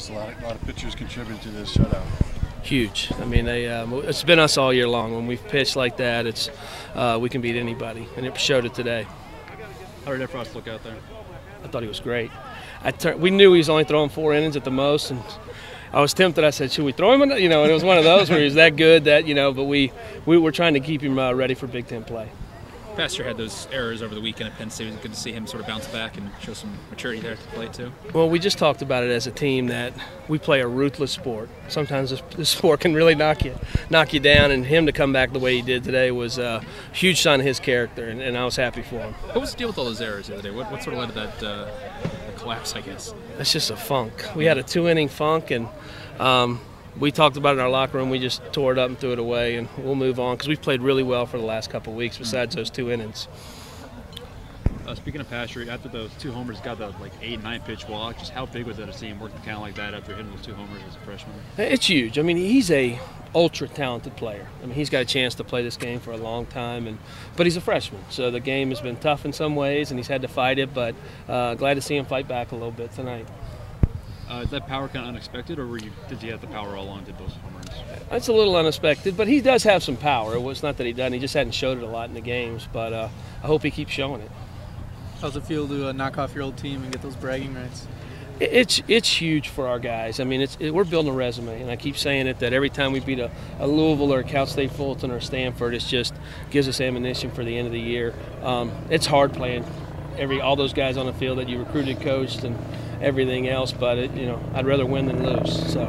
Just a lot of pitchers contributed to this shutout. Huge. I mean, it's been us all year long. When we've pitched like that, it's we can beat anybody, and it showed it today. How did Efros look out there? I thought he was great. We knew he was only throwing 4 innings at the most, and I was tempted. I said, should we throw him? And it was one of those where he was that good that, but we were trying to keep him ready for Big Ten play. Pastor had those errors over the weekend at Penn State. It was good to see him sort of bounce back and show some maturity there at the plate too. Well, we just talked about it as a team that we play a ruthless sport. Sometimes this sport can really knock you down, and him to come back the way he did today was a huge sign of his character, and I was happy for him. What was the deal with all those errors the other day? What sort of led to that the collapse, I guess? That's just a funk. We had a 2-inning funk, and we talked about it in our locker room. We just tore it up and threw it away, and we'll move on because we've played really well for the last couple of weeks besides those 2 innings. Speaking of Pastor, after those 2 homers, got the 8-9 pitch walk. Just how big was that to see him working kind of like that after hitting those 2 homers as a freshman? It's huge. I mean, he's a ultra-talented player. I mean, he's got a chance to play this game for a long time, but he's a freshman, so the game has been tough in some ways, and he's had to fight it, but glad to see him fight back a little bit tonight. Is that power kind of unexpected, or did you have the power all along, did those home runs? It's a little unexpected, but he does have some power. It's not that he doesn't. He just hadn't showed it a lot in the games, but I hope he keeps showing it. How's it feel to knock off your old team and get those bragging rights? It's huge for our guys. I mean, we're building a resume, and I keep saying it that every time we beat a Louisville or a Cal State Fulton or Stanford, it just gives us ammunition for the end of the year. It's hard playing all those guys on the field that you recruited, coached, and everything else, but I'd rather win than lose. So.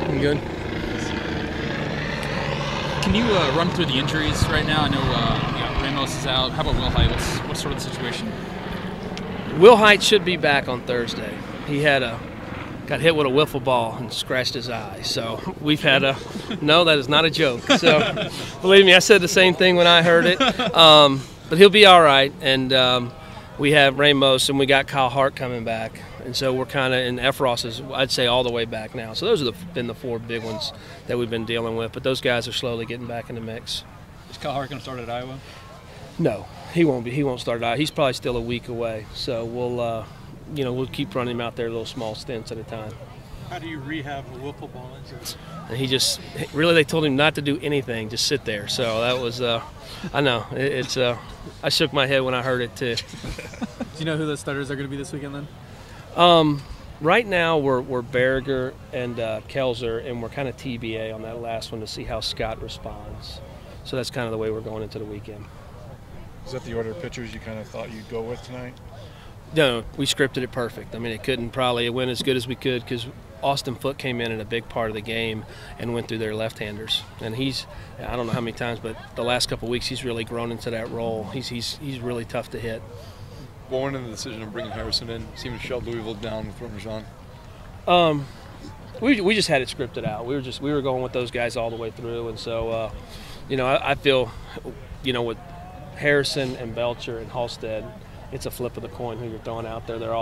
I'm good. Can you run through the injuries right now? I know Ramos is out. How about Will Height? What's sort of the situation? Will Height should be back on Thursday. He got hit with a wiffle ball and scratched his eye. So we've had no, that is not a joke. So believe me, I said the same thing when I heard it. But he'll be all right, and we have Ramos, and we got Kyle Hart coming back, and so we're kind of in Efros is, I'd say, all the way back now. So those have been the 4 big ones that we've been dealing with, but those guys are slowly getting back in the mix. Is Kyle Hart going to start at Iowa? No, he won't be. He won't start at Iowa. He's probably still a week away, so we'll keep running him out there little small stints at a time. How do you rehab a wiffle ball injury? And he just really, they told him not to do anything, just sit there. So that was, I know it's. I shook my head when I heard it too. Do you know who the starters are going to be this weekend then? Right now we're Berger and Kelzer, and we're kind of TBA on that last one to see how Scott responds. So that's kind of the way we're going into the weekend. Is that the order of pitchers you kind of thought you'd go with tonight? No, we scripted it perfect. I mean, it went as good as we could because Austin Foote came in a big part of the game and went through their left-handers. And I don't know how many times, but the last couple of weeks he's really grown into that role. He's really tough to hit. What went into the decision of bringing Harrison in? Seemed to shut Louisville down with Parmesan. We just had it scripted out. We were going with those guys all the way through, and so I feel with Harrison and Belcher and Halstead, it's a flip of the coin who you're throwing out there. They're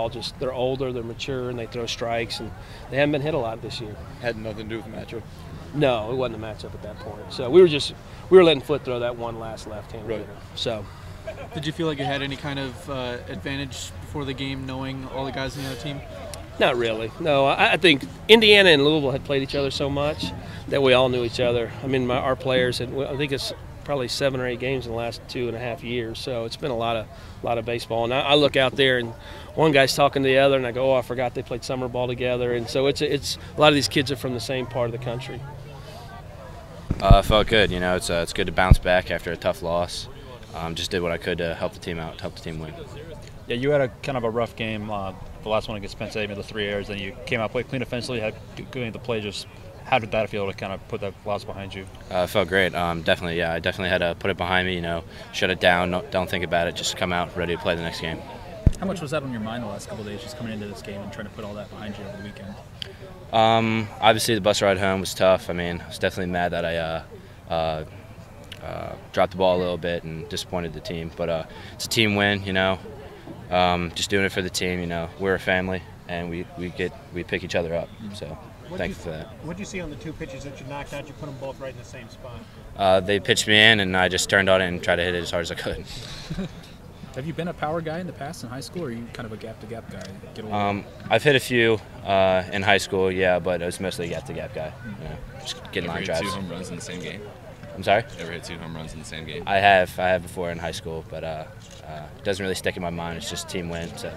older, they're mature, and they throw strikes, and they haven't been hit a lot this year. Had nothing to do with the matchup. No, it wasn't a matchup at that point. So we were letting Foote throw that one last left-hand hitter. So. Did you feel like you had any kind of advantage before the game, knowing all the guys in the other team? Not really. No, I think Indiana and Louisville had played each other so much that we all knew each other. I mean, our players had. I think it's probably 7 or 8 games in the last 2.5 years. So it's been a lot of baseball. And I look out there and one guy's talking to the other, and I go, oh, I forgot they played summer ball together. And so it's a lot of these kids are from the same part of the country. Felt good. It's good to bounce back after a tough loss. Just did what I could to help the team out, help the team win. Yeah, you had a kind of a rough game. The last one against Penn State, made the 3 errors. Then you came out, played clean offensively, had good the play. Just how did that feel to kind of put that loss behind you? It felt great. Definitely, yeah. I definitely had to put it behind me. Shut it down. Don't think about it. Just come out ready to play the next game. How much was that on your mind the last couple of days, just coming into this game and trying to put all that behind you over the weekend? Obviously, the bus ride home was tough. I mean, I was definitely mad that I dropped the ball a little bit and disappointed the team. But it's a team win, just doing it for the team. We're a family, and we pick each other up. So thankful for that. What did you see on the 2 pitches that you knocked out? You put them both right in the same spot. They pitched me in, and I just turned on it and tried to hit it as hard as I could. Have you been a power guy in the past in high school, or are you kind of a gap-to-gap guy? I've hit a few in high school, yeah, but it was mostly a gap-to-gap guy. Just getting line drives. Ever hit 2 home runs in the same game? I'm sorry? Ever hit 2 home runs in the same game? I have before in high school, but it doesn't really stick in my mind. It's just team win, so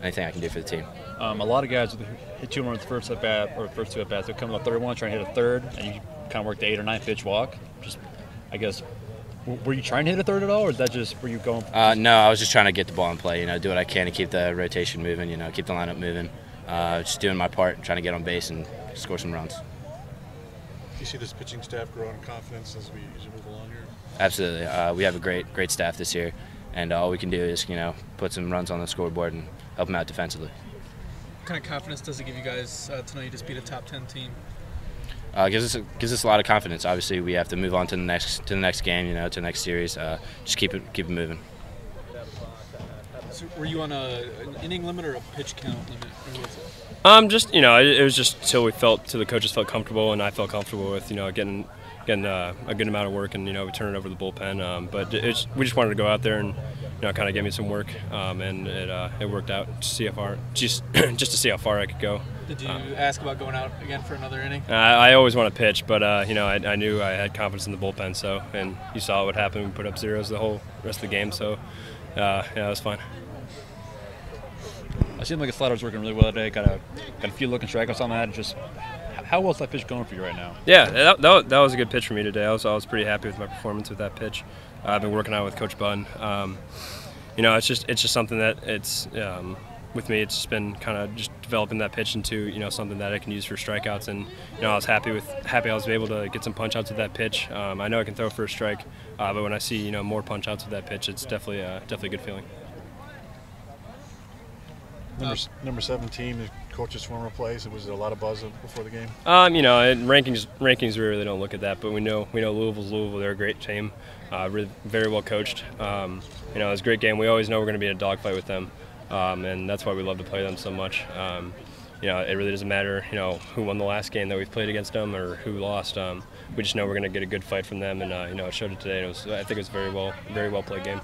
anything I can do for the team. A lot of guys hit 2 home runs first at bat or first 2 at bats. They come to the third one, trying to hit a third, and you kind of work the 8 or 9 pitch walk. Just, I guess, were you trying to hit a third at all, or is that just were you going? No, I was just trying to get the ball in play. Do what I can to keep the rotation moving. Keep the lineup moving. Just doing my part, trying to get on base and score some runs. Do you see this pitching staff grow in confidence as we move along here? Absolutely. We have a great staff this year, and all we can do is put some runs on the scoreboard and help them out defensively. What kind of confidence does it give you guys to know you just beat a top 10 team? Gives us a lot of confidence. Obviously, we have to move on to the next game, to the next series. Just keep it moving. So were you on an inning limit or a pitch count limit? Or was it? It was just till the coaches felt comfortable, and I felt comfortable with getting a good amount of work, and we turn it over to the bullpen. But we just wanted to go out there and kind of get me some work, and it worked out. Just to see how far I could go. Did you ask about going out again for another inning? I always want to pitch, but I knew I had confidence in the bullpen. So, and you saw what happened. We put up zeros the whole rest of the game. So, it was fine. It seemed like the slider was working really well today. Got a few looking strikeouts on that. Just how well is that pitch going for you right now? Yeah, that was a good pitch for me today. I was pretty happy with my performance with that pitch. I've been working on it with Coach Bunn. It's just something that with me, it's just been kind of just developing that pitch into something that I can use for strikeouts. And I was happy I was able to get some punch outs with that pitch. I know I can throw for a strike, but when I see more punch outs with that pitch, it's definitely a good feeling. Number 17, the coach's former place. Was there a lot of buzz before the game? Rankings we really don't look at that, but we know Louisville's Louisville. They're a great team, really, very well coached. It was a great game. We always know we're going to be in a dogfight with them, and that's why we love to play them so much. It really doesn't matter, who won the last game that we've played against them or who lost. We just know we're going to get a good fight from them, and it showed it today. I think it was a very well played game.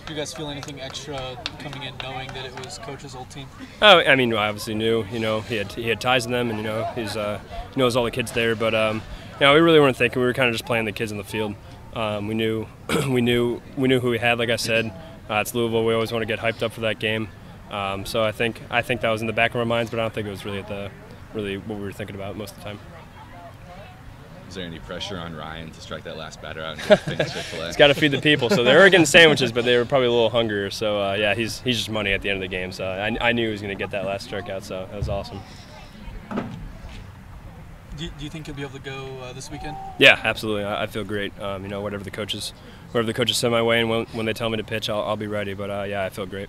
Do you guys feel anything extra coming in knowing that it was Coach's old team? Oh, I obviously knew. He had ties in them, and he knows all the kids there. But we really weren't thinking. We were kind of just playing the kids in the field. We knew who we had. Like I said, it's Louisville. We always want to get hyped up for that game. So I think that was in the back of our minds, but I don't think it was really what we were thinking about most of the time. Is there any pressure on Ryan to strike that last batter out and get the finish Chick-fil-A? He's got to feed the people. So they were getting sandwiches, but they were probably a little hungrier. So, he's just money at the end of the game. So I knew he was going to get that last strikeout, so that was awesome. Do you think you'll be able to go this weekend? Yeah, absolutely. I feel great. Whatever the coaches send my way, and when they tell me to pitch, I'll be ready. But, I feel great.